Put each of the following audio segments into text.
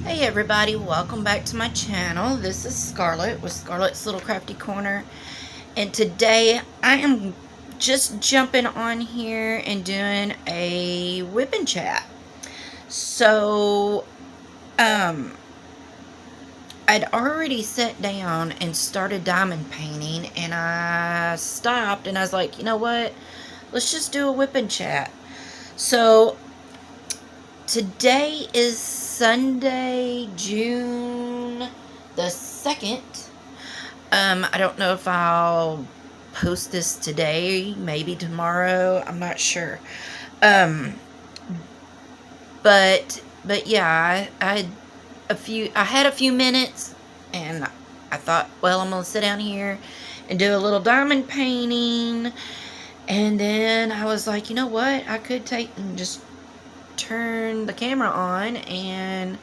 Hey everybody, welcome back to my channel. This is Scarlet with Scarlet's Little Crafty Corner, and today I am just jumping on here and doing a whip and chat. So I'd already sat down and started diamond painting, and I stopped and I was like, you know what, let's just do a whip and chat. So today is Sunday, June the 2nd. I don't know if I'll post this today, maybe tomorrow, I'm not sure. But yeah, I had a few minutes, and I thought, well, I'm gonna sit down here and do a little diamond painting. And then I was like, you know what, I could take and just turn the camera on and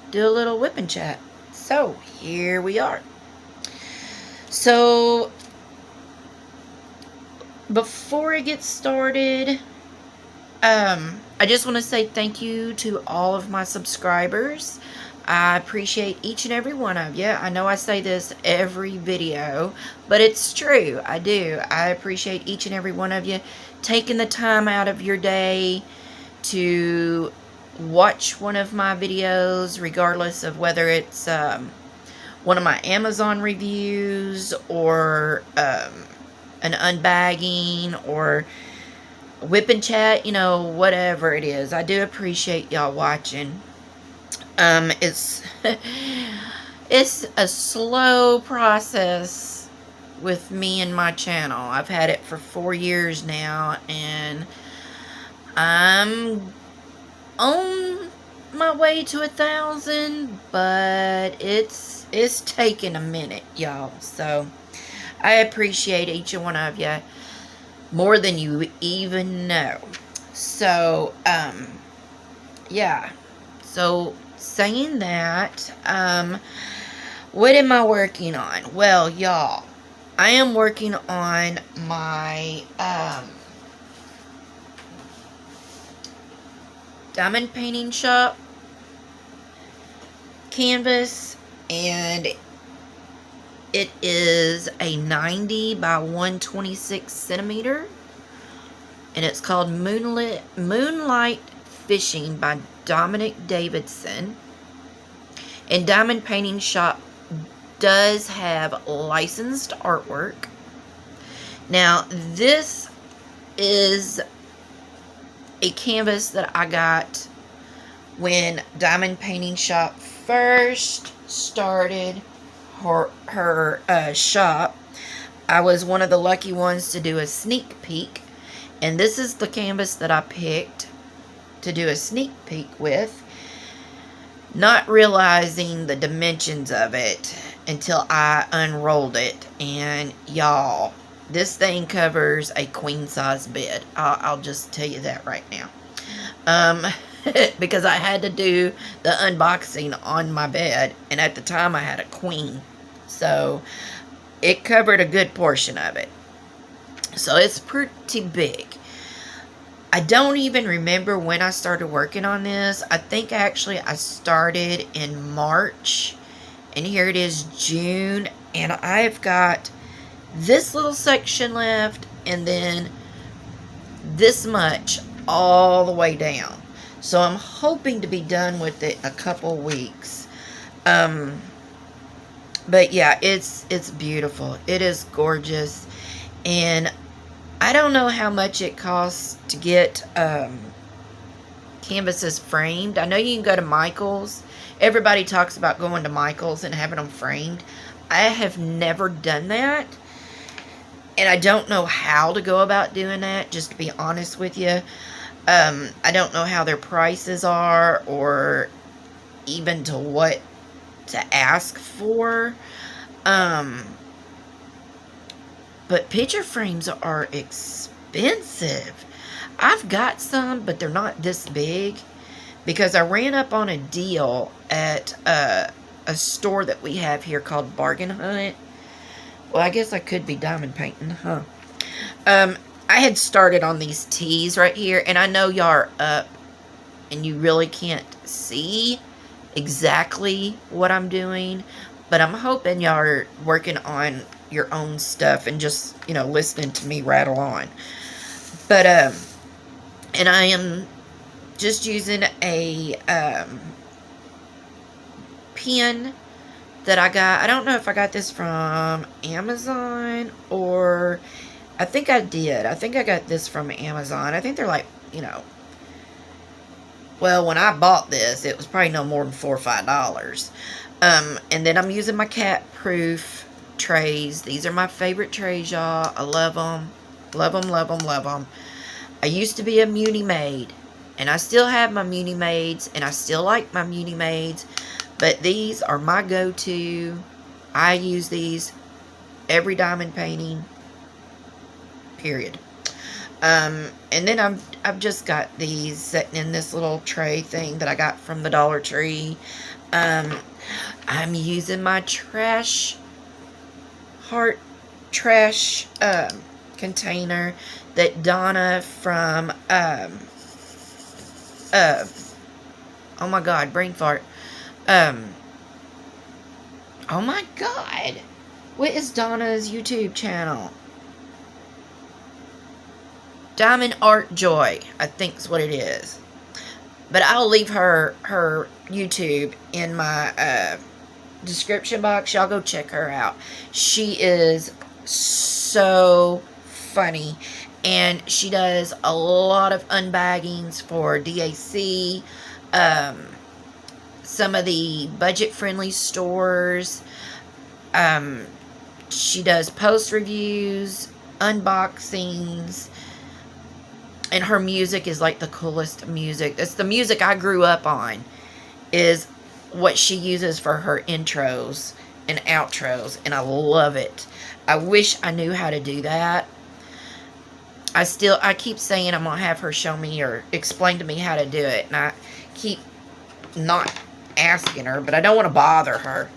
do a little whip and chat. So here we are. So before I get started, I just want to say thank you to all of my subscribers. I appreciate each and every one of you. I know I say this every video, but it's true. I do. I appreciate each and every one of you taking the time out of your day to watch one of my videos, regardless of whether it's one of my Amazon reviews or an unbagging or whip and chat, you know, whatever it is. I do appreciate y'all watching. It's it's a slow process with me and my channel. I've had it for 4 years now, and I'm on my way to 1,000, but it's taking a minute, y'all. So I appreciate each one of you more than you even know. So yeah. So saying that, what am I working on? Well, y'all, I am working on my diamond painting shop canvas, and it is a 90 by 126 centimeter, and it's called Moonlight Fishing by Dominic Davidson. And Diamond Painting Shop does have licensed artwork. Now, this is a canvas that I got when Diamond Painting Shop first started her shop. I was one of the lucky ones to do a sneak peek, and this is the canvas that I picked to do a sneak peek with, not realizing the dimensions of it until I unrolled it. And y'all, this thing covers a queen size bed. I'll just tell you that right now. Because I had to do the unboxing on my bed, and at the time I had a queen, so it covered a good portion of it. So it's pretty big. I don't even remember when I started working on this. I think actually I started in March, and here it is June, and I've got this little section left, and then this much all the way down. So I'm hoping to be done with it in a couple weeks. But yeah, it's beautiful. It is gorgeous, and I don't know how much it costs to get canvases framed. I know you can go to Michael's. Everybody talks about going to Michael's and having them framed. I have never done that, and I don't know how to go about doing that, just to be honest with you. I don't know how their prices are, or even to what to ask for. But picture frames are expensive. I've got some, but they're not this big, because I ran up on a deal at a store that we have here called Bargain Hunt. Well, I guess I could be diamond painting, huh? I had started on these tees right here, and I know y'all are up and you really can't see exactly what I'm doing, but I'm hoping y'all are working on your own stuff and just, you know, listening to me rattle on. But, and I am just using a, pen that I got. I don't know if I got this from Amazon or, I think I did. I think I got this from Amazon. I think they're like, you know, well, when I bought this, it was probably no more than $4 or $5. And then I'm using my cat-proof trays. These are my favorite trays, y'all. I love them. Love them, love them, love them. I used to be a Muni maid, and I still have my Muni maids, and I still like my Muni maids, but these are my go-to. I use these every diamond painting, period. And then I've just got these sitting in this little tray thing that I got from the Dollar Tree. I'm using my trash container that Donna from oh my god, brain fart. Oh my god, what is Donna's YouTube channel? Diamond Art Joy, I think is what it is. But I'll leave her YouTube in my description box. Y'all go check her out. She is so funny. And she does a lot of unbaggings for DAC. Some of the budget-friendly stores. She does post reviews, unboxings. And her music is like the coolest music. It's the music I grew up on. Is what she uses for her intros and outros. And I love it. I wish I knew how to do that. I keep saying I'm going to have her show me or explain to me how to do it. And I keep not asking her. But I don't want to bother her.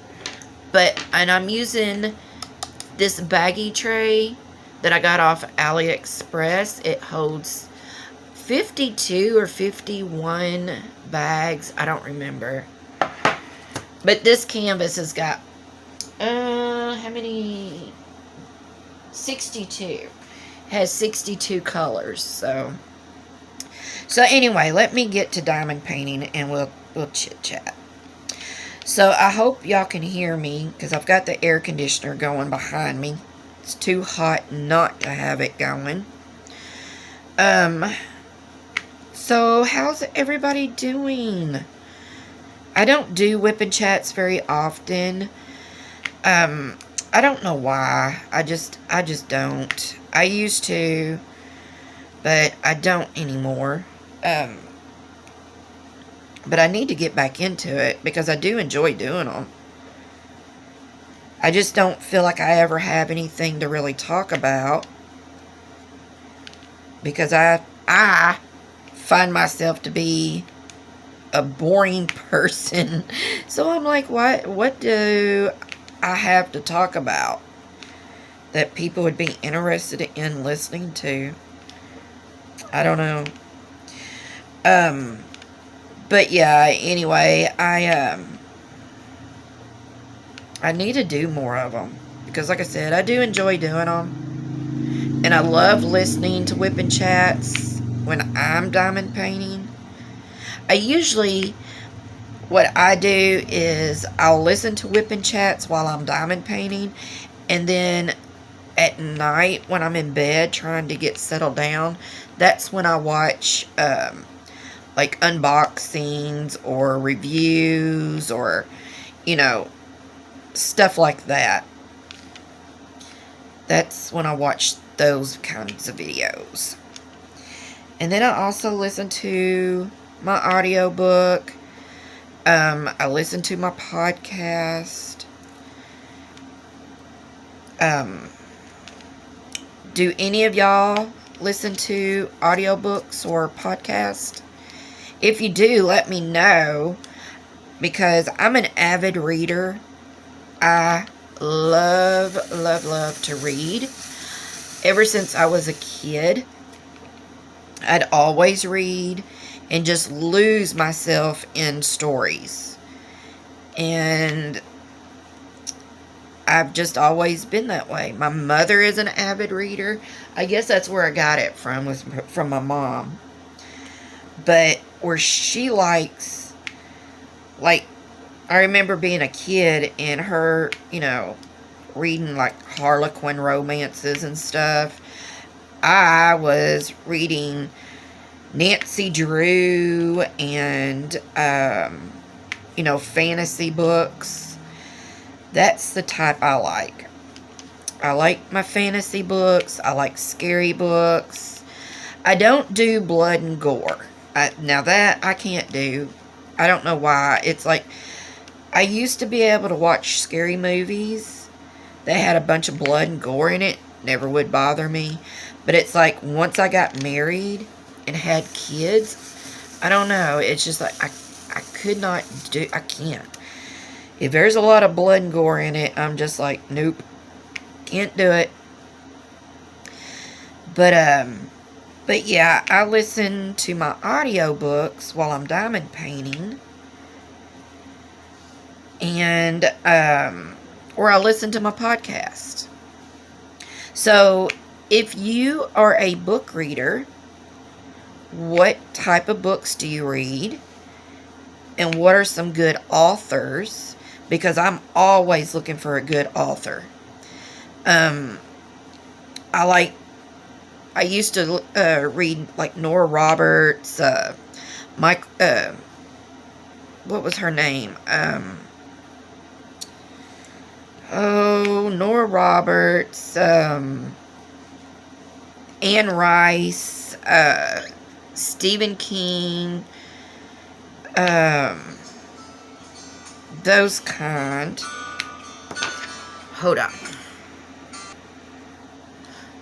And I'm using this baggie tray that I got off AliExpress. It holds 52 or 51 bags. I don't remember. But this canvas has got, how many? 62. Has 62 colors. So anyway, let me get to diamond painting and we'll chit chat. So I hope y'all can hear me because I've got the air conditioner going behind me. It's too hot not to have it going. So how's everybody doing? I don't do whipping chats very often. I don't know why. I just don't. I used to, but I don't anymore. But I need to get back into it because I do enjoy doing them. I just don't feel like I ever have anything to really talk about because I find myself to be a boring person. So I'm like, what do I have to talk about that people would be interested in listening to? I don't know. But yeah, anyway, I need to do more of them. Because like I said, I do enjoy doing them. And I love listening to whipping chats when I'm diamond painting. What I do is I'll listen to whipping chats while I'm diamond painting. And then at night when I'm in bed trying to get settled down, that's when I watch like unboxings or reviews or, you know, stuff like that. That's when I watch those kinds of videos. And then I also listen to my audiobook. I listen to my podcast. Do any of y'all listen to audiobooks or podcasts? If you do, let me know, because I'm an avid reader. I love to read. Ever since I was a kid, I'd always read and just lose myself in stories. And I've just always been that way. My mother is an avid reader. I guess that's where I got it from, was from my mom. But where she likes, like, I remember being a kid and her, you know, reading like Harlequin romances and stuff. I was reading Nancy Drew and, you know, fantasy books. That's the type I like. I like my fantasy books. I like scary books. I don't do blood and gore. Now that I can't do. I don't know why. It's like, I used to be able to watch scary movies that had a bunch of blood and gore in it. Never would bother me. But it's like, once I got married and had kids, I don't know. It's just like, I could not do, I can't. If there's a lot of blood and gore in it, I'm just like, nope. Can't do it. But yeah, I listen to my audiobooks while I'm diamond painting. And, or I listen to my podcast. So, if you are a book reader, what type of books do you read? And what are some good authors? Because I'm always looking for a good author. I used to read like Nora Roberts, what was her name? Nora Roberts, Anne Rice, Stephen King, those kind. Hold on.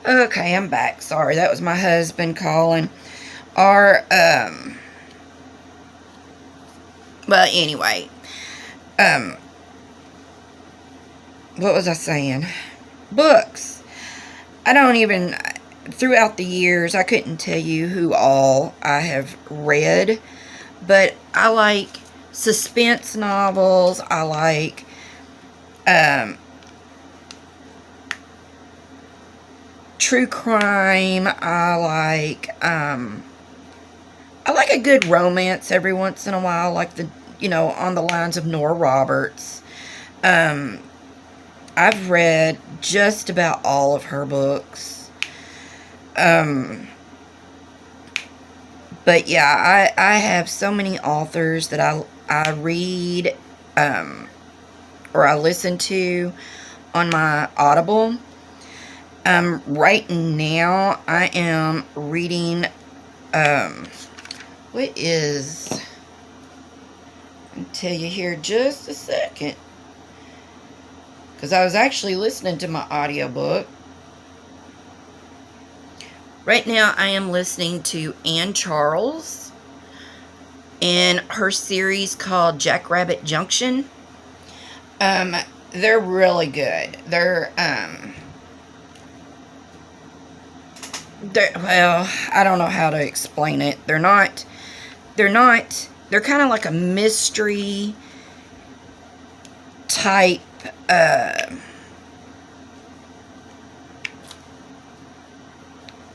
Okay, I'm back. Sorry, that was my husband calling. But anyway, what was I saying? Books. I don't even, throughout the years, I couldn't tell you who all I have read, but I like suspense novels. I like, true crime. I like a good romance every once in a while, like the, you know, on the lines of Nora Roberts. I've read just about all of her books. But yeah, I have so many authors that I read, or I listen to on my Audible. Right now, I am reading, what is, I'll tell you here just a second, because I was actually listening to my audiobook. Right now, I am listening to Ann Charles and her series called Jackrabbit Junction. They're really good. They're, well, I don't know how to explain it. They're kind of like a mystery type,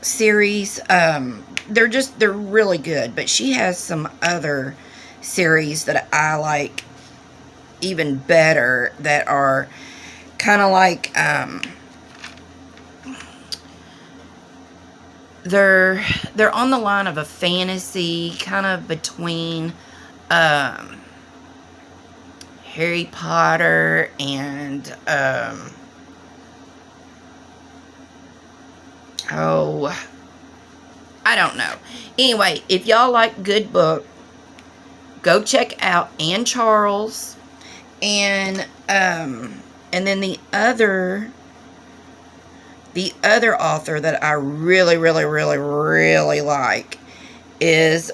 series. They're really good, but she has some other series that I like even better that are kind of like, they're on the line of a fantasy, kind of between Harry Potter and I don't know. Anyway, if y'all like good book, go check out Ann Charles, and then the other author that I really like is,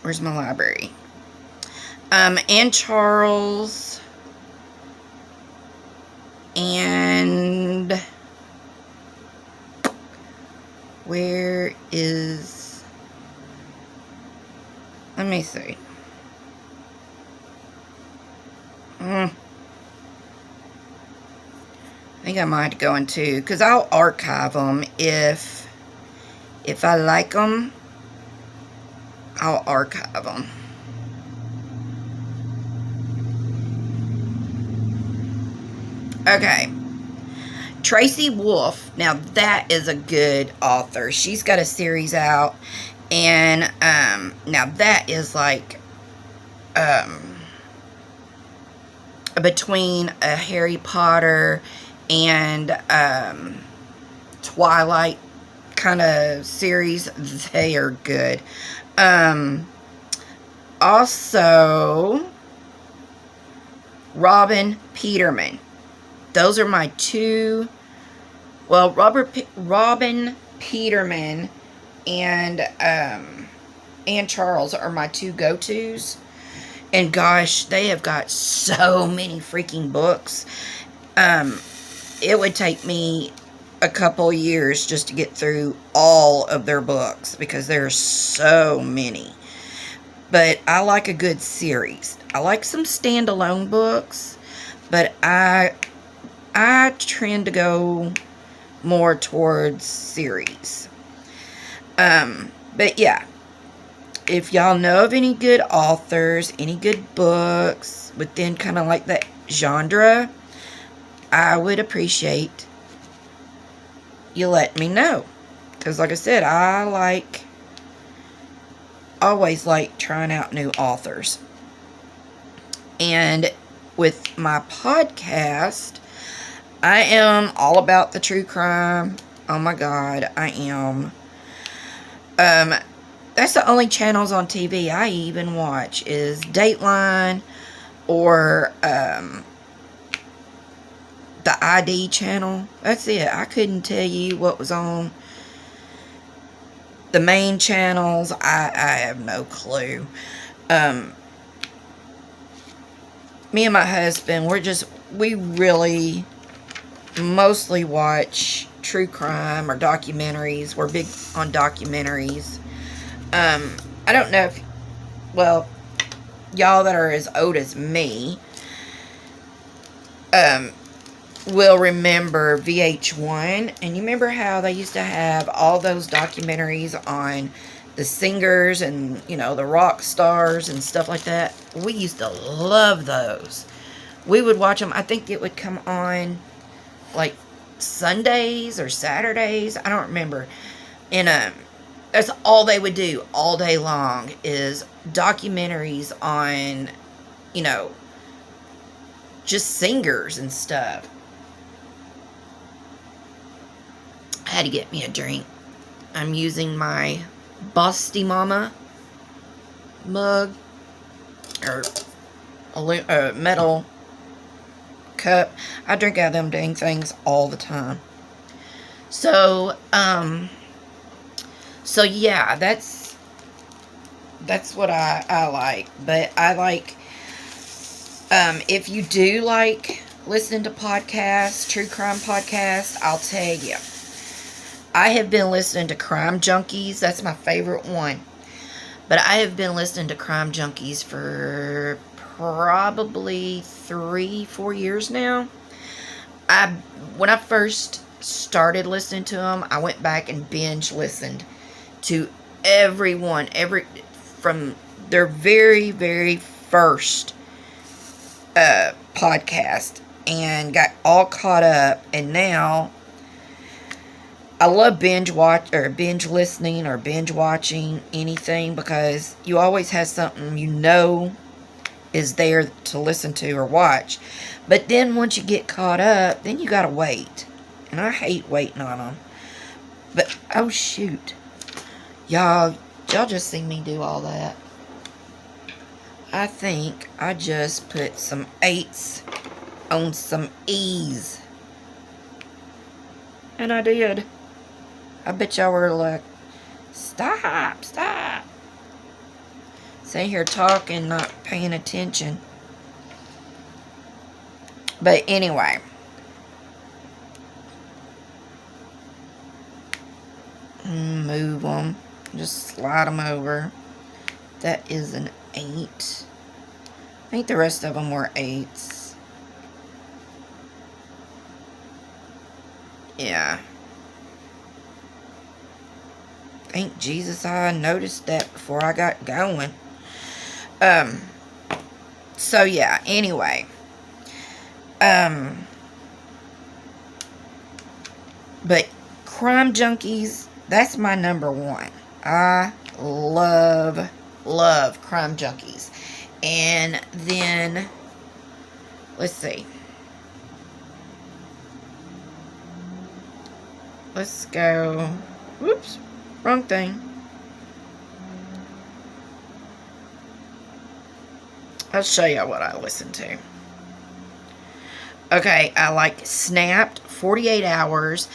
where's my library? Ann Charles, and where is, let me see. I think I might have to go into, because I'll archive them if I like them. I'll archive them. Okay. Tracy Wolf. Now that is a good author. She's got a series out, and now that is like between a Harry Potter and Twilight kind of series. They are good. Also, Robin Peterman. Those are my two. Well, Robin Peterman and Charles are my two go-tos. And gosh, they have got so many freaking books. It would take me a couple years just to get through all of their books because there's so many. But I like a good series. I like some standalone books, but I trend to go more towards series. But yeah, if y'all know of any good authors, any good books within kind of like that genre, I would appreciate you let me know. Because like I said, I always like trying out new authors. And with my podcast, I am all about the true crime. Oh my God, I am. That's the only channels on TV I even watch is Dateline or the ID channel. That's it. I couldn't tell you what was on the main channels. I have no clue. Me and my husband, we really mostly watch true crime or documentaries. We're big on documentaries. I don't know if, well, y'all that are as old as me will remember VH1. And you remember how they used to have all those documentaries on the singers and, you know, the rock stars and stuff like that? We used to love those. We would watch them. I think it would come on like Sundays or Saturdays. I don't remember. And that's all they would do all day long is documentaries on, you know, just singers and stuff. I had to get me a drink. I'm using my Bossy Mama mug or a metal cup. I drink out of them dang things all the time. So yeah, that's what I like. But I like, if you do like listening to podcasts, true crime podcasts, I'll tell you. I have been listening to Crime Junkies. That's my favorite one. But I have been listening to Crime Junkies for probably 3-4 years now. When I first started listening to them, I went back and binge listened to everyone, from their very, very first podcast, and got all caught up. And now I love binge listening or binge watching anything, because you always have something you know is there to listen to or watch. But then once you get caught up, then you gotta wait. And I hate waiting on them. But, oh shoot. Y'all just see me do all that. I think I just put some 8s on some E's. And I did. I bet y'all were like, stop. Sitting here talking, not paying attention. But anyway. Move them. Just slide them over. That is an 8. I think the rest of them were 8s. Yeah. Thank Jesus I noticed that before I got going. So yeah, anyway. But Crime Junkies, that's my number 1. I love Crime Junkies. And then, let's see. Let's go. Whoops, wrong thing. I'll show you what I listen to. Okay, I like Snapped, 48 Hours,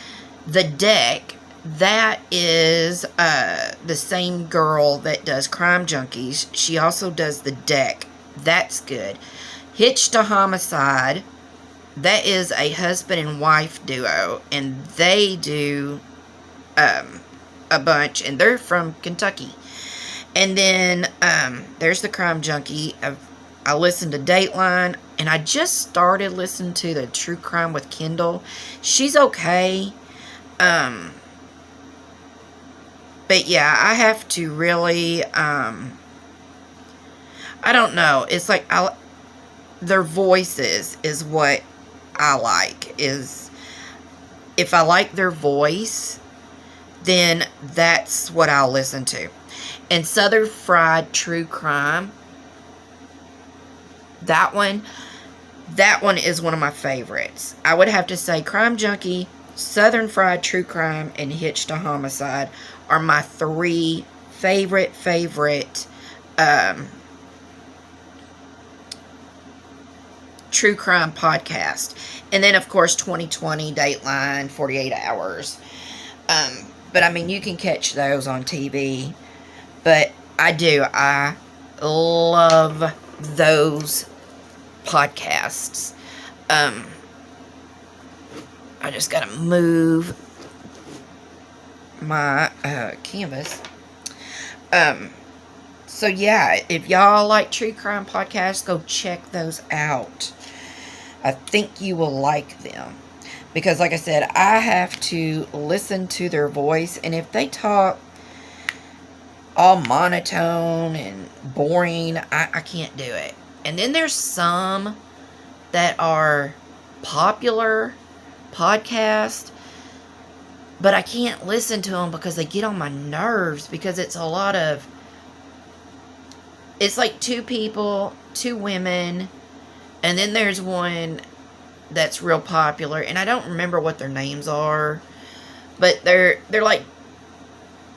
The Deck. That is the same girl that does Crime Junkies. She also does The Deck. That's good. Hitched to Homicide. That is a husband and wife duo. And they do a bunch. And they're from Kentucky. And then there's the Crime Junkie. I listen to Dateline. And I just started listening to the True Crime with Kendall. She's okay. But yeah, I have to really, I don't know. It's like, their voices is what I like. Is, if I like their voice, then that's what I'll listen to. And Southern Fried True Crime, that one is one of my favorites. I would have to say Crime Junkie, Southern Fried True Crime, and Hitched to Homicide are my 3 favorite true crime podcast. And then, of course, 2020, Dateline, 48 Hours. But, I mean, you can catch those on TV. But I love those podcasts. I just gotta move my canvas. So yeah, if y'all like true crime podcasts, go check those out. I think you will like them, because like I said, I have to listen to their voice, and if they talk all monotone and boring, I can't do it. And then there's some that are popular podcasts, but I can't listen to them because they get on my nerves, because it's a lot of, it's like 2 people, 2 women, and then there's one that's real popular, and I don't remember what their names are, but they're like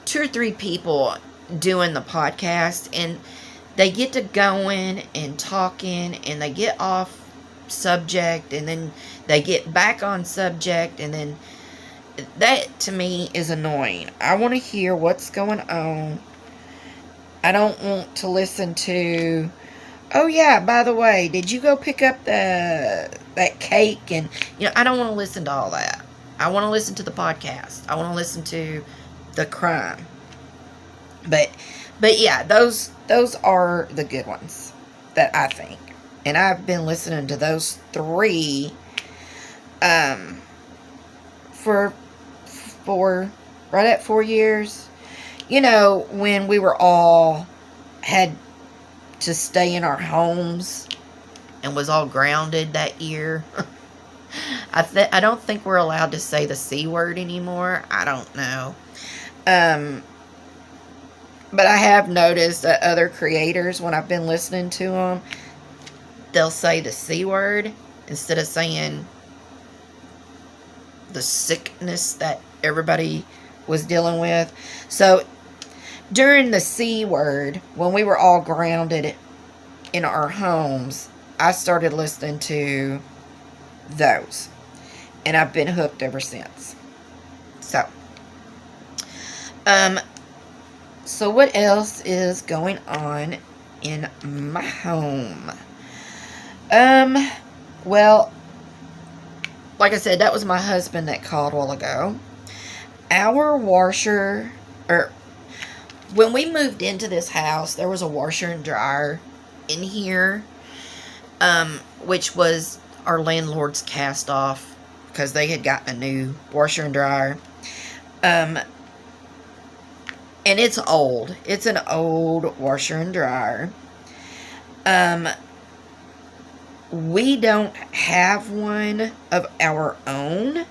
2 or 3 people doing the podcast, and they get to going and talking, and they get off subject, and then they get back on subject, and then that to me is annoying. I want to hear what's going on. I don't want to listen to, oh yeah, by the way, did you go pick up that cake? And I don't want to listen to all that. I want to listen to the podcast. I want to listen to the crime. But yeah, those are the good ones that I think. And I've been listening to those 3 for right at 4 years. When we were all had to stay in our homes and was all grounded that year. I don't think we're allowed to say the C word anymore. I don't know. But I have noticed that other creators, when I've been listening to them, they'll say the C word instead of saying the sickness that everybody was dealing with. So during the C word, when we were all grounded in our homes, I started listening to those, and I've been hooked ever since. So what else is going on in my home? Well, like I said, that was my husband that called a while ago. Our washer, when we moved into this house, there was a washer and dryer in here. which was our landlord's cast off because they had gotten a new washer and dryer. And it's old. It's an old washer and dryer. We don't have one of our own.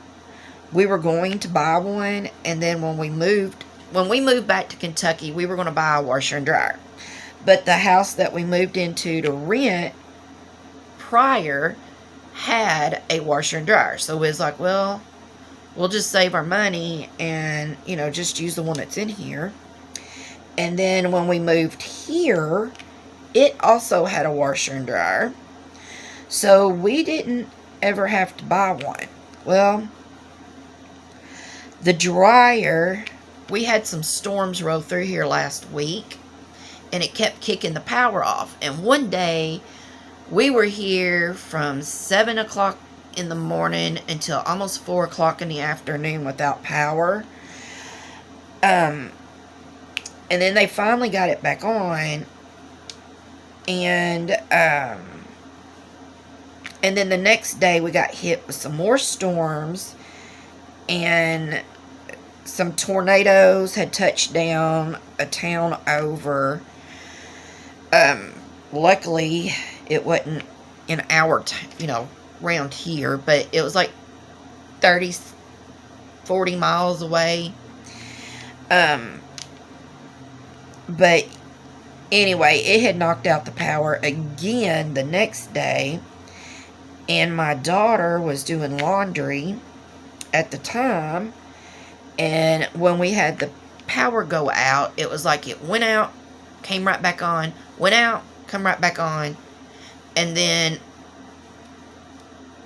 We were going to buy one, and then when we moved back to Kentucky, we were going to buy a washer and dryer. But the house that we moved into to rent prior had a washer and dryer. So we was like, well, we'll just save our money and, you know, just use the one that's in here. And then when we moved here, it also had a washer and dryer. So we didn't ever have to buy one. Well, the dryer, we had some storms roll through here last week, and it kept kicking the power off. And one day, we were here from 7 o'clock in the morning until almost 4 o'clock in the afternoon without power. And then they finally got it back on. And then the next day, we got hit with some more storms. And some tornadoes had touched down a town over. Luckily, it wasn't in our, around here, but it was like 30, 40 miles away. But anyway, it had knocked out the power again the next day. And my daughter was doing laundry at the time. And when we had the power go out, it was like it went out, came right back on, went out, come right back on. And then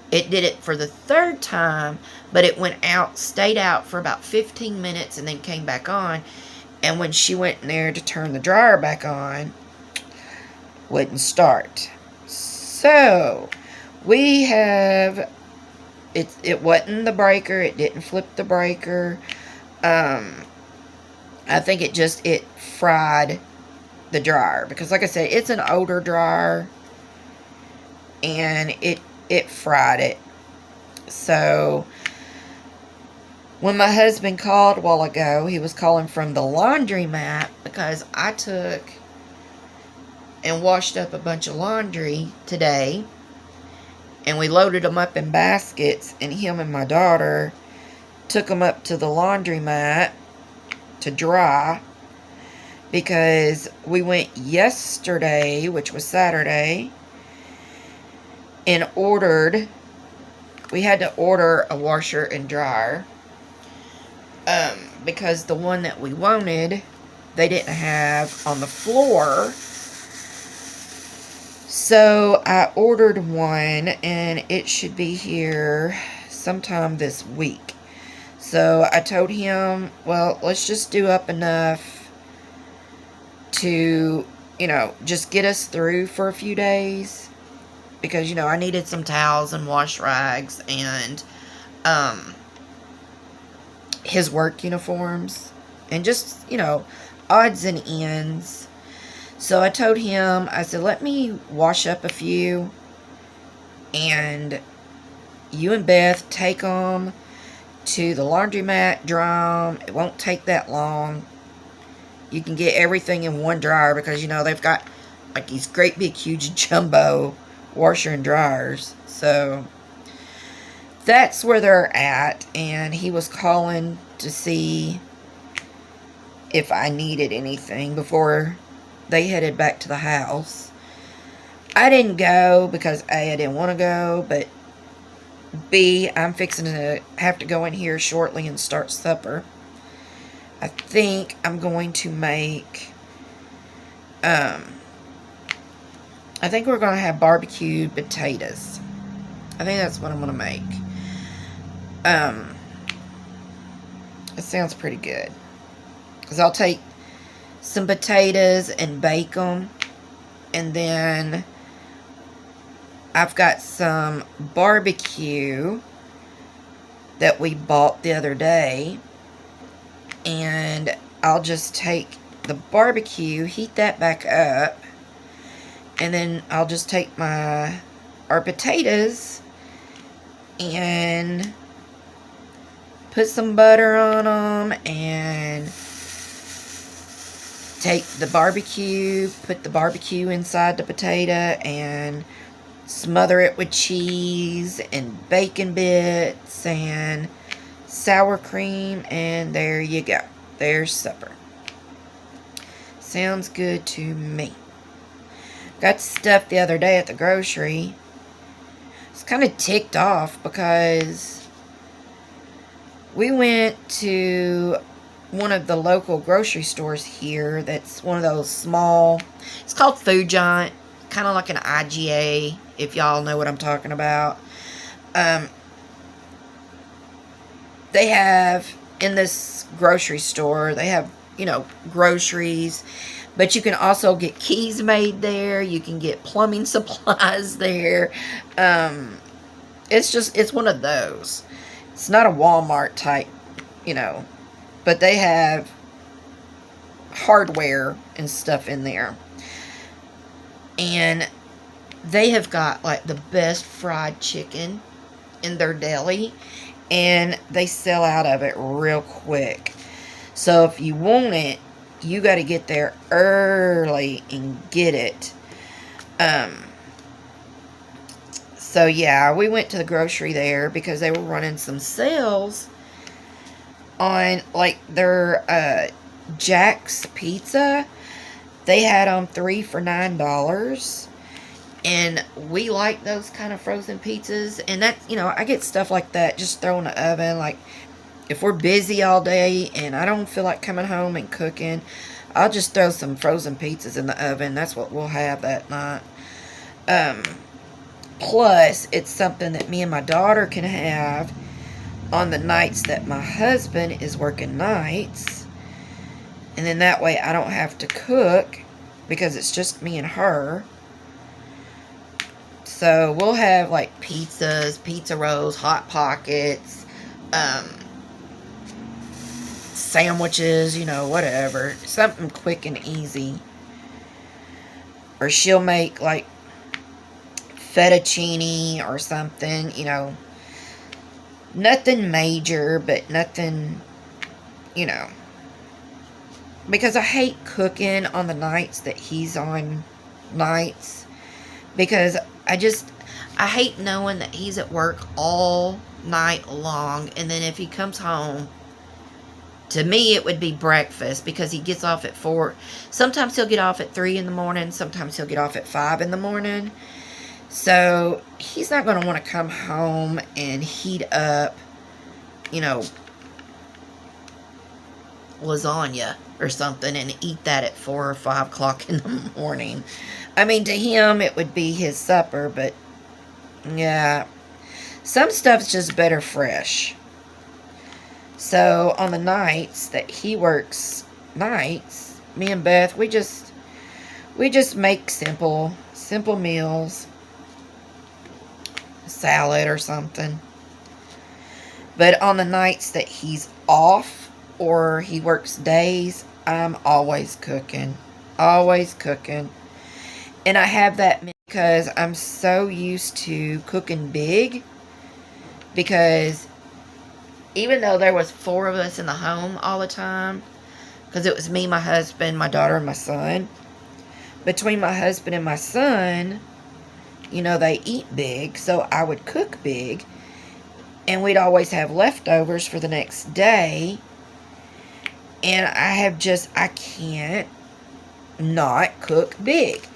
it did it for the third time, but it went out, stayed out for about 15 minutes and then came back on. And when she went in there to turn the dryer back on, wouldn't start. So we have, it wasn't the breaker, it didn't flip the breaker. I think it fried the dryer, because like I said, it's an older dryer, and it fried it. So when my husband called a while ago, he was calling from the laundromat, because I took and washed up a bunch of laundry today, and we loaded them up in baskets, and him and my daughter took them up to the laundromat to dry, because we went yesterday, which was Saturday, and we had to order a washer and dryer, because the one that we wanted, they didn't have on the floor. So I ordered one, and it should be here sometime this week. So I told him, well, let's just do up enough to, just get us through for a few days. Because, I needed some towels and wash rags and his work uniforms. And just, odds and ends. So I told him, I said, let me wash up a few. And you and Beth take them to the laundromat, dry them. It won't take that long. You can get everything in one dryer, because, they've got like these great big huge jumbo washer and dryers. So that's where they're at. And he was calling to see if I needed anything before they headed back to the house. I didn't go because A, I didn't want to go, but B, I'm fixing to have to go in here shortly and start supper. I think I'm going to make, I think we're going to have barbecued potatoes. I think that's what I'm going to make. It sounds pretty good. Because I'll take some potatoes and bake them. And then I've got some barbecue that we bought the other day. And I'll just take the barbecue, heat that back up. And then I'll just take my our potatoes and put some butter on them and take the barbecue, put the barbecue inside the potato and smother it with cheese and bacon bits and sour cream, and there you go. There's supper. Sounds good to me. Got stuff the other day at the grocery. I was kind of ticked off because we went to one of the local grocery stores here that's one of those small, it's called Food Giant, kind of like an IGA, if y'all know what I'm talking about. They have, in this grocery store, they have, you know, groceries, but you can also get keys made there. You can get plumbing supplies there. It's one of those. It's not a Walmart type, you know, but they have hardware and stuff in there. And they have got like the best fried chicken in their deli, and they sell out of it real quick. So if you want it, you got to get there early and get it. So yeah, we went to the grocery there because they were running some sales on like their Jack's Pizza. They had on 3 for $9. And we like those kind of frozen pizzas. And that, you know, I get stuff like that just throw in the oven. Like, if we're busy all day and I don't feel like coming home and cooking, I'll just throw some frozen pizzas in the oven. That's what we'll have that night. Plus, it's something that me and my daughter can have on the nights that my husband is working nights. And then that way I don't have to cook because it's just me and her. So we'll have like pizzas, pizza rolls, Hot Pockets, sandwiches, you know, whatever. Something quick and easy. Or she'll make like fettuccine or something, you know. Nothing major, but nothing, you know. Because I hate cooking on the nights that he's on nights. Because I hate knowing that he's at work all night long. And then if he comes home, to me it would be breakfast. Because he gets off at 4. Sometimes he'll get off at 3 in the morning. Sometimes he'll get off at 5 in the morning. So he's not going to want to come home and heat up, you know, lasagna or something and eat that at 4 or 5 o'clock in the morning. I mean, to him, it would be his supper, but, yeah. Some stuff's just better fresh. So, on the nights that he works nights, me and Beth, we just make simple meals. Salad or something. But on the nights that he's off or he works days, I'm always cooking. Always cooking. And I have that because I'm so used to cooking big. Because even though there was 4 of us in the home all the time, because it was me, my husband, my daughter, and my son. Between my husband and my son, you know, they eat big, so I would cook big. And we'd always have leftovers for the next day. And I can't not cook big.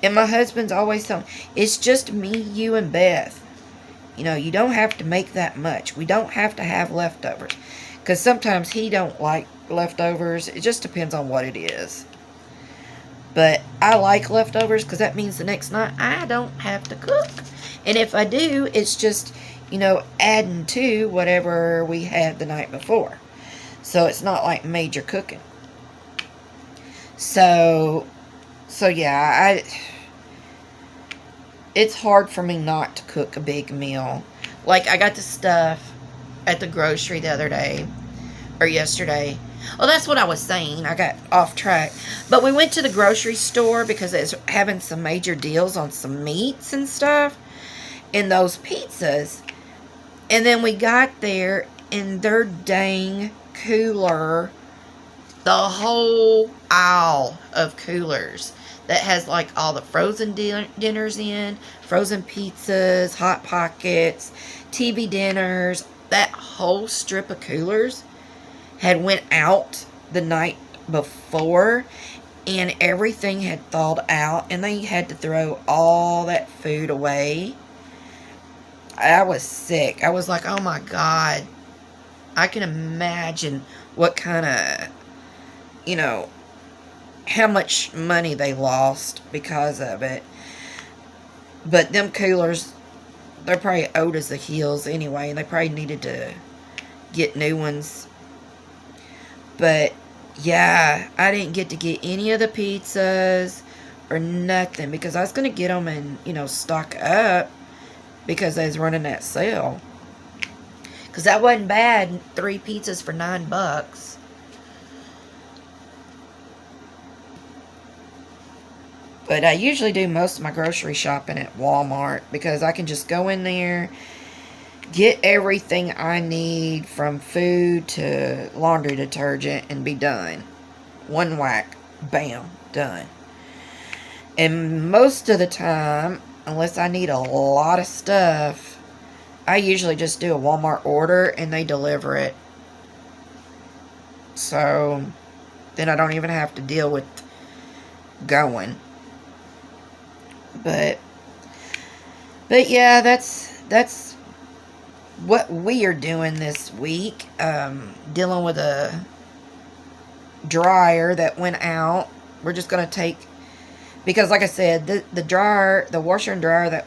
And my husband's always telling me, it's just me, you, and Beth. You know, you don't have to make that much. We don't have to have leftovers. Because sometimes he don't like leftovers. It just depends on what it is. But I like leftovers because that means the next night I don't have to cook. And if I do, it's just, you know, adding to whatever we had the night before. So it's not like major cooking. So yeah, it's hard for me not to cook a big meal. Like, I got the stuff at the grocery the other day, or yesterday. Well, that's what I was saying. I got off track. But we went to the grocery store because it's having some major deals on some meats and stuff. in those pizzas. And then we got there, and their dang cooler, the whole aisle of coolers that has like all the frozen dinners in, frozen pizzas, Hot Pockets, TV dinners, that whole strip of coolers had went out the night before, and everything had thawed out, and they had to throw all that food away. I was sick. I was like, oh my God. I can imagine what kind of, you know, how much money they lost because of it. But them coolers, they're probably old as the hills anyway, and they probably needed to get new ones. But yeah, I didn't get to get any of the pizzas or nothing, because I was going to get them and, you know, stock up, because they was running that sale. Because that wasn't bad, 3 pizzas for $9. But I usually do most of my grocery shopping at Walmart, because I can just go in there, get everything I need from food to laundry detergent, and be done. One whack. Bam. Done. And most of the time, unless I need a lot of stuff, I usually just do a Walmart order and they deliver it. So then I don't even have to deal with going. But yeah, that's what we are doing this week. Dealing with a dryer that went out. We're just going to take, because like I said, the dryer, the washer and dryer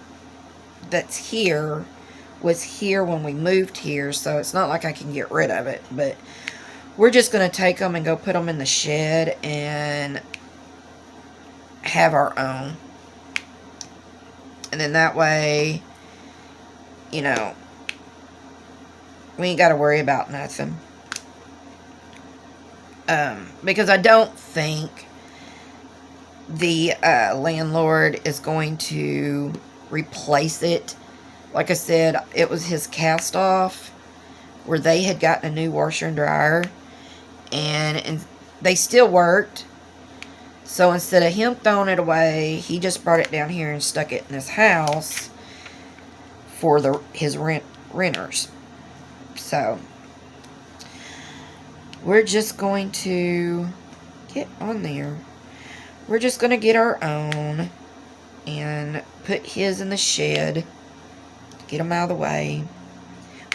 that's here was here when we moved here, so it's not like I can get rid of it. But we're just going to take them and go put them in the shed and have our own. And then that way, you know, we ain't got to worry about nothing. Because I don't think the landlord is going to replace it. Like I said, it was his cast off where they had gotten a new washer and dryer, and they still worked. So instead of him throwing it away, he just brought it down here and stuck it in his house for his renters. So we're just going to get on there. We're just going to get our own and put his in the shed. Get him out of the way.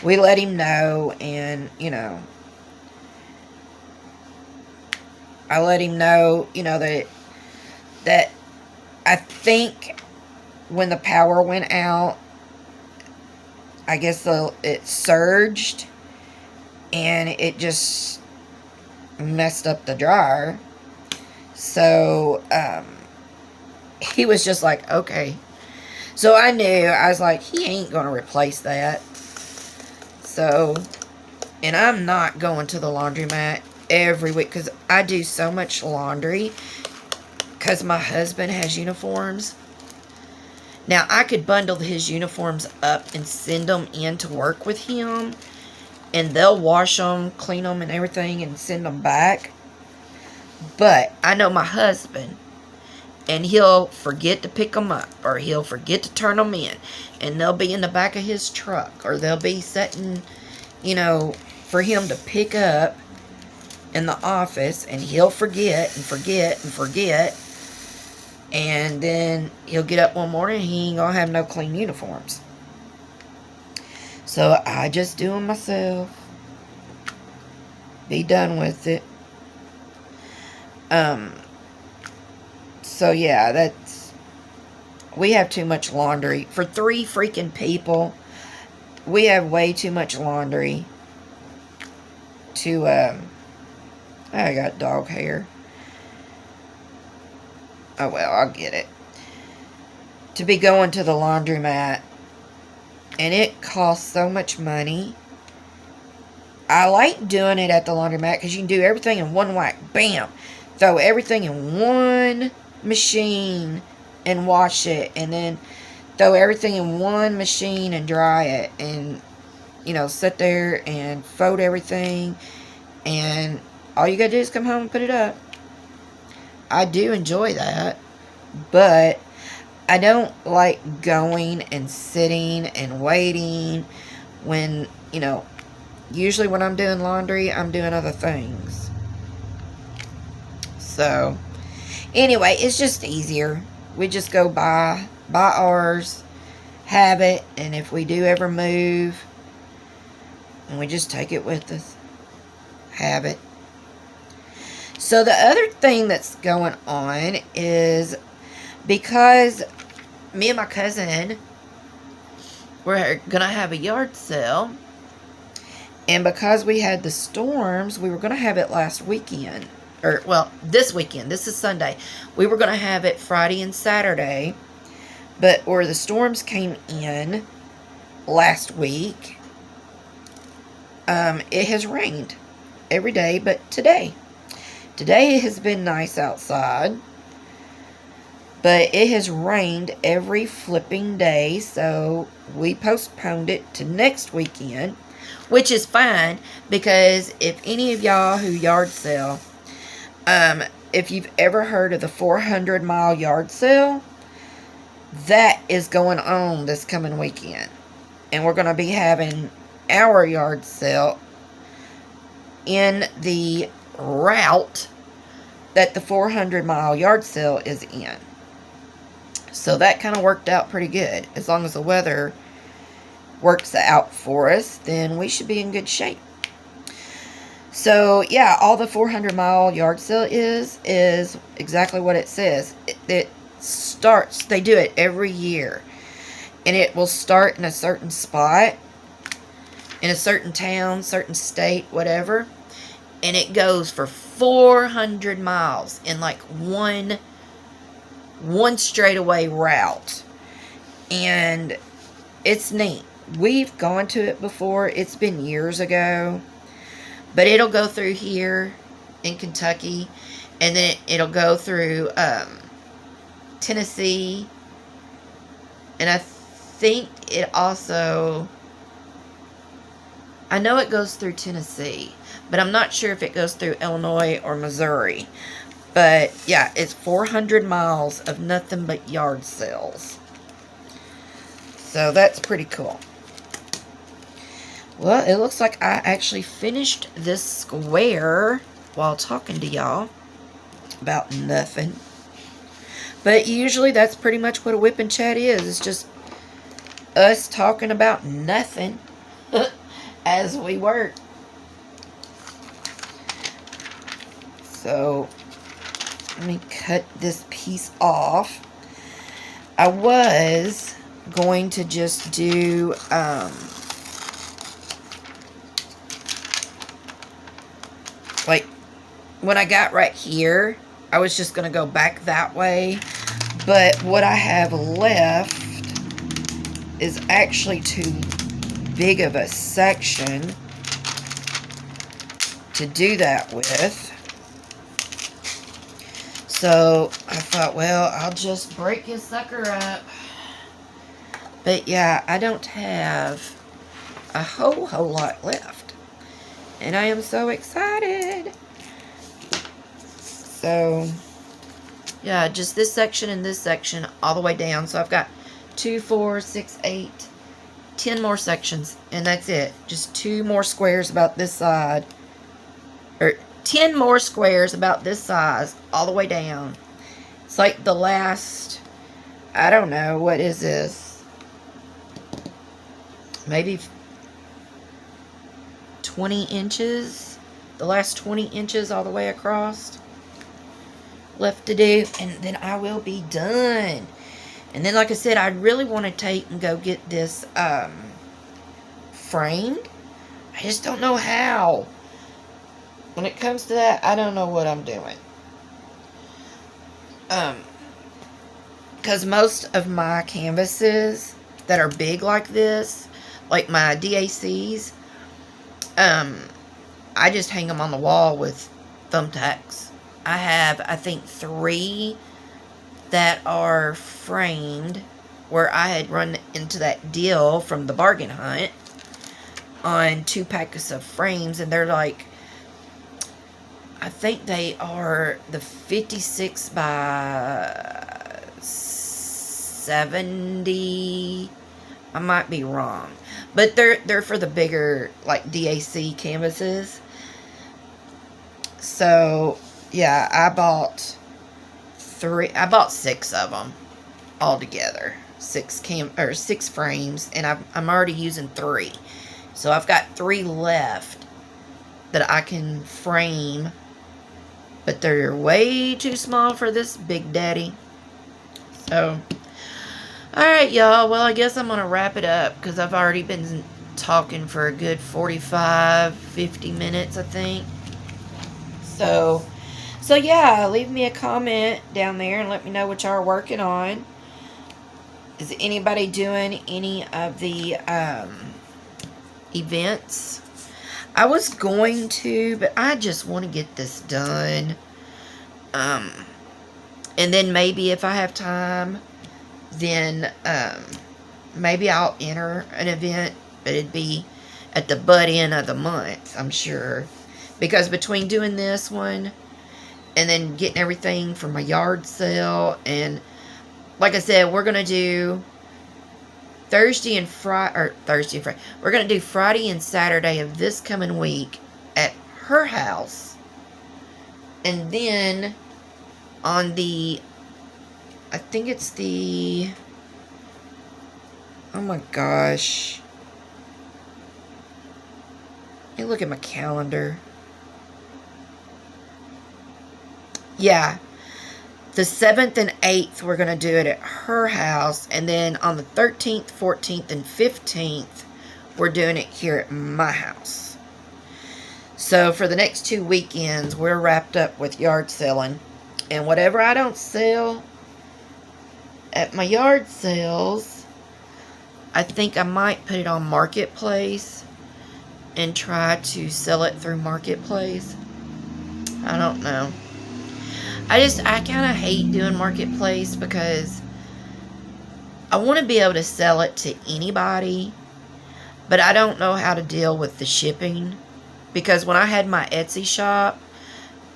We let him know, and, you know, I let him know, you know, that I think when the power went out, I guess it surged, and it just messed up the dryer. So, he was just like, okay. So I knew, I was like, he ain't going to replace that. So, and I'm not going to the laundromat every week, because I do so much laundry, because my husband has uniforms. Now, I could bundle his uniforms up and send them in to work with him, and they'll wash them, clean them, and everything, and send them back. But I know my husband, and he'll forget to pick them up, or he'll forget to turn them in, and they'll be in the back of his truck, or they'll be sitting, you know, for him to pick up in the office, and he'll forget and forget and forget, and then he'll get up one morning and he ain't gonna have no clean uniforms. So I just do them myself. Be done with it. So yeah, we have too much laundry. For 3 freaking people, we have way too much laundry to, I got dog hair. Oh well, I'll get it. To be going to the laundromat. And it costs so much money. I like doing it at the laundromat because you can do everything in one whack. Bam! Throw everything in one machine and wash it. And then throw everything in one machine and dry it, and you know, sit there and fold everything, and all you gotta do is come home and put it up. I do enjoy that, but I don't like going and sitting and waiting when, you know, usually when I'm doing laundry, I'm doing other things. So, anyway, it's just easier. We just go buy ours, have it, and if we do ever move, and we just take it with us, have it. So the other thing that's going on is, because me and my cousin, we're going to have a yard sale, and because we had the storms, we were going to have it last weekend. Or, well, this weekend. This is Sunday. We were going to have it Friday and Saturday, but where the storms came in last week, it has rained every day but today. Today it has been nice outside, but it has rained every flipping day, so we postponed it to next weekend, which is fine, because if any of y'all who yard sale, if you've ever heard of the 400-mile yard sale, that is going on this coming weekend. And we're going to be having our yard sale in the route that the 400-mile yard sale is in. So that kind of worked out pretty good. As long as the weather works out for us, then we should be in good shape. So, yeah, all the 400-mile yard sale is exactly what it says. It starts, they do it every year. And it will start in a certain spot, in a certain town, certain state, whatever. And it goes for 400 miles in like one straightaway route. And it's neat. We've gone to it before. It's been years ago. But it'll go through here in Kentucky. And then it'll go through Tennessee. And I think it also, I know it goes through Tennessee, but I'm not sure if it goes through Illinois or Missouri. But yeah, it's 400 miles of nothing but yard sales. So that's pretty cool. Well, it looks like I actually finished this square while talking to y'all about nothing. But usually that's pretty much what a whip and chat is. It's just us talking about nothing as we work. So, let me cut this piece off. I was going to just do, like, when I got right here, I was just going to go back that way. But what I have left is actually too big of a section to do that with. So I thought, well, I'll just break this sucker up. But yeah, I don't have a whole lot left. And I am so excited. So, yeah, just this section and this section all the way down. So I've got 2, 4, 6, 8, 10 more sections. And that's it. Just 2 more squares about this side. Or 10 more squares about this size all the way down. It's like the last, I don't know, what is this? Maybe 20 inches. The last 20 inches all the way across. Left to do, and then I will be done. And then, like I said, I really want to take and go get this framed. I just don't know how. When it comes to that, I don't know what I'm doing. Because most of my canvases that are big like this, like my DACs, I just hang them on the wall with thumbtacks. I have, I think, 3 that are framed. where I had run into that deal from the bargain hunt on 2 packs of frames, and they're like, I think they are the 56 by 70. I might be wrong, but they're for the bigger, like, DAC canvases. So yeah, I bought 6 of them altogether. 6 frames, and I'm already using 3. So I've got 3 left that I can frame, but they're way too small for this big daddy. So, alright, y'all. Well, I guess I'm going to wrap it up because I've already been talking for a good 45, 50 minutes, I think. So yeah, leave me a comment down there and let me know what y'all are working on. Is anybody doing any of the events? I was going to, but I just want to get this done. And then maybe if I have time, then maybe I'll enter an event, but it'd be at the butt end of the month, I'm sure. Because between doing this one and then getting everything for my yard sale, and like I said, we're going to do Thursday and Friday. We're going to do Friday and Saturday of this coming week at her house. And then on the, I think it's the, oh my gosh. Let me look at my calendar. Yeah. The 7th and 8th, we're going to do it at her house. And then on the 13th, 14th, and 15th, we're doing it here at my house. So for the next 2 weekends, we're wrapped up with yard selling. And whatever I don't sell at my yard sales, I think I might put it on Marketplace and try to sell it through Marketplace. I don't know. I kind of hate doing Marketplace because I want to be able to sell it to anybody, but I don't know how to deal with the shipping. Because when I had my Etsy shop,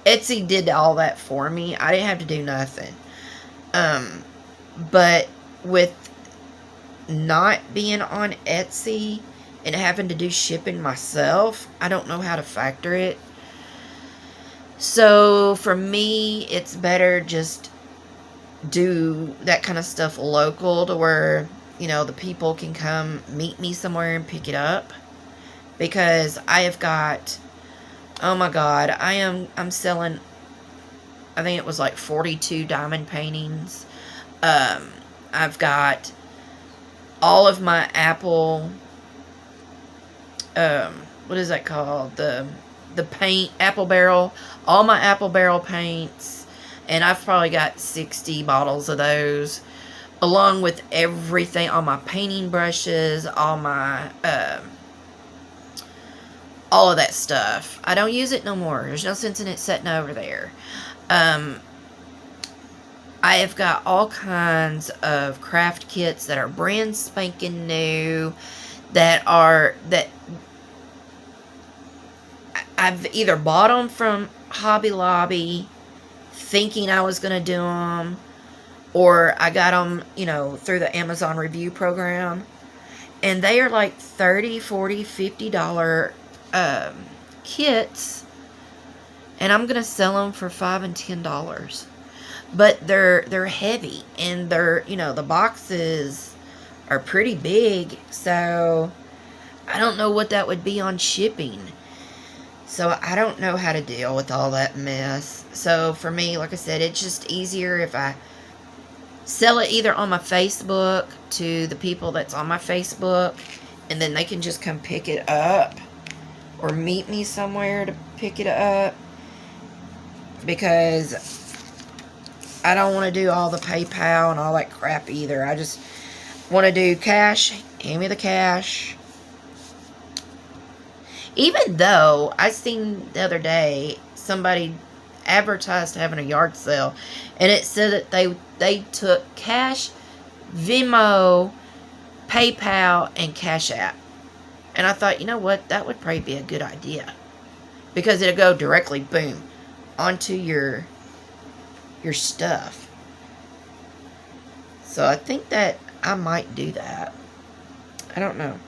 Etsy did all that for me. I didn't have to do nothing. But with not being on Etsy and having to do shipping myself, I don't know how to factor it. So for me, it's better just do that kind of stuff local to where, you know, the people can come meet me somewhere and pick it up. Because I have got, oh my God, I'm selling, I think it was like 42 diamond paintings. I've got all of my apple, what is that called? The paint, apple barrel, all my apple barrel paints, and I've probably got 60 bottles of those, along with everything, all my painting brushes, all my, all of that stuff. I don't use it no more. There's no sense in it sitting over there. I have got all kinds of craft kits that are brand spanking new, that I've either bought them from Hobby Lobby thinking I was going to do them, or I got them, you know, through the Amazon review program, and they are like $30, $40, $50 kits, and I'm going to sell them for $5 and $10. But they're heavy, and they're, you know, the boxes are pretty big, so I don't know what that would be on shipping. So I don't know how to deal with all that mess. So for me, like I said, it's just easier if I sell it either on my Facebook to the people that's on my Facebook, and then they can just come pick it up, or meet me somewhere to pick it up, because I don't want to do all the PayPal and all that crap either. I just want to do cash. Hand me the cash. Even though I seen the other day somebody advertised having a yard sale, and it said that they took cash Venmo, PayPal, and Cash App. And I thought, you know what, that would probably be a good idea. Because it'll go directly, boom, onto your stuff. So I think that I might do that. I don't know.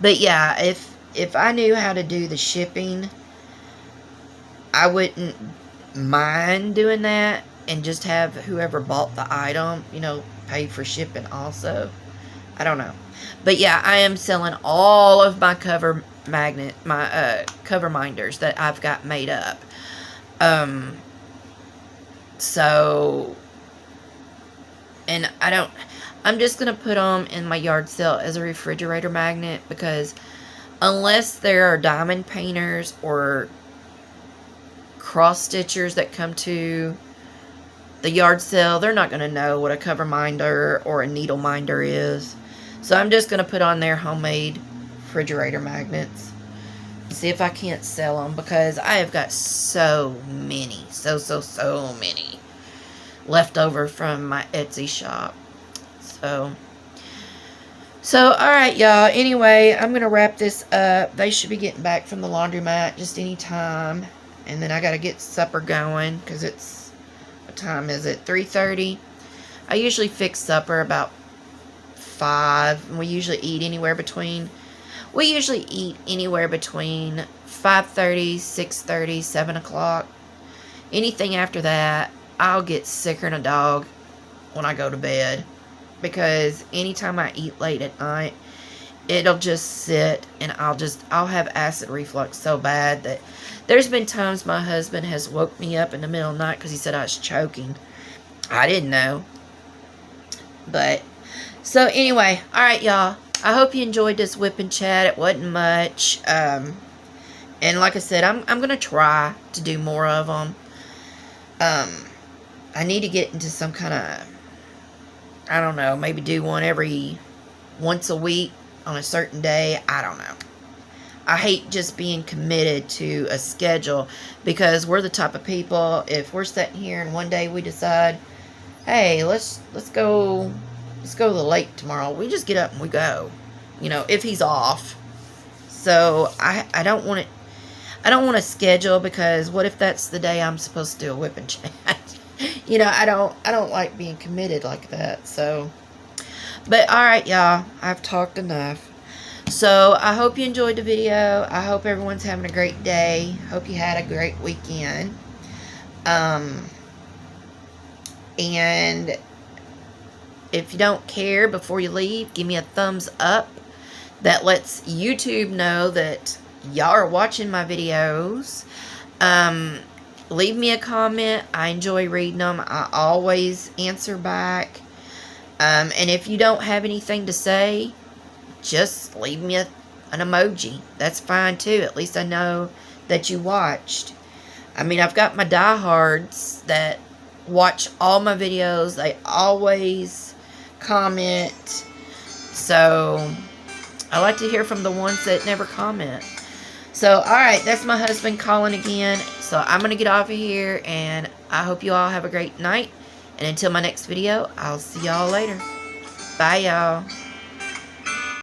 But yeah, if I knew how to do the shipping, I wouldn't mind doing that. And just have whoever bought the item, you know, pay for shipping also. I don't know. But yeah, I am selling all of my cover minders that I've got made up. So, and I'm just going to put them in my yard sale as a refrigerator magnet, because unless there are diamond painters or cross stitchers that come to the yard sale, they're not going to know what a cover minder or a needle minder is. So I'm just going to put on their homemade refrigerator magnets. See if I can't sell them, because I have got so many, so many left over from my Etsy shop. So alright, y'all. Anyway, I'm going to wrap this up. They should be getting back from the laundromat just any time. And then I got to get supper going, because it's, what time is it? 3:30. I usually fix supper about 5. And we usually eat anywhere between 5:30, 6:30, 7 o'clock. Anything after that, I'll get sicker than a dog when I go to bed. Because anytime I eat late at night, it'll just sit, and I'll have acid reflux so bad that there's been times my husband has woke me up in the middle of the night because he said I was choking. I didn't know. But, so anyway, alright y'all. I hope you enjoyed this whip and chat. It wasn't much. And like I said, I'm going to try to do more of them. I need to get into some kind of, I don't know, maybe do one once a week on a certain day. I don't know. I hate just being committed to a schedule, because we're the type of people, if we're sitting here and one day we decide, hey, let's go to the lake tomorrow, we just get up and we go, you know, if he's off. So I don't want to schedule, because what if that's the day I'm supposed to do a whip and chat? You know, I don't like being committed like that. So, but alright y'all, I've talked enough. So I hope you enjoyed the video. I hope everyone's having a great day. Hope you had a great weekend. And if you don't care, before you leave, give me a thumbs up. That lets YouTube know that y'all are watching my videos. Leave me a comment. I enjoy reading them. I always answer back. And if you don't have anything to say, just leave me an emoji. That's fine too. At least I know that you watched. I mean, I've got my diehards that watch all my videos. They always comment. So I like to hear from the ones that never comment. So, alright, that's my husband calling again. So I'm going to get off of here, and I hope you all have a great night. And until my next video, I'll see y'all later. Bye, y'all.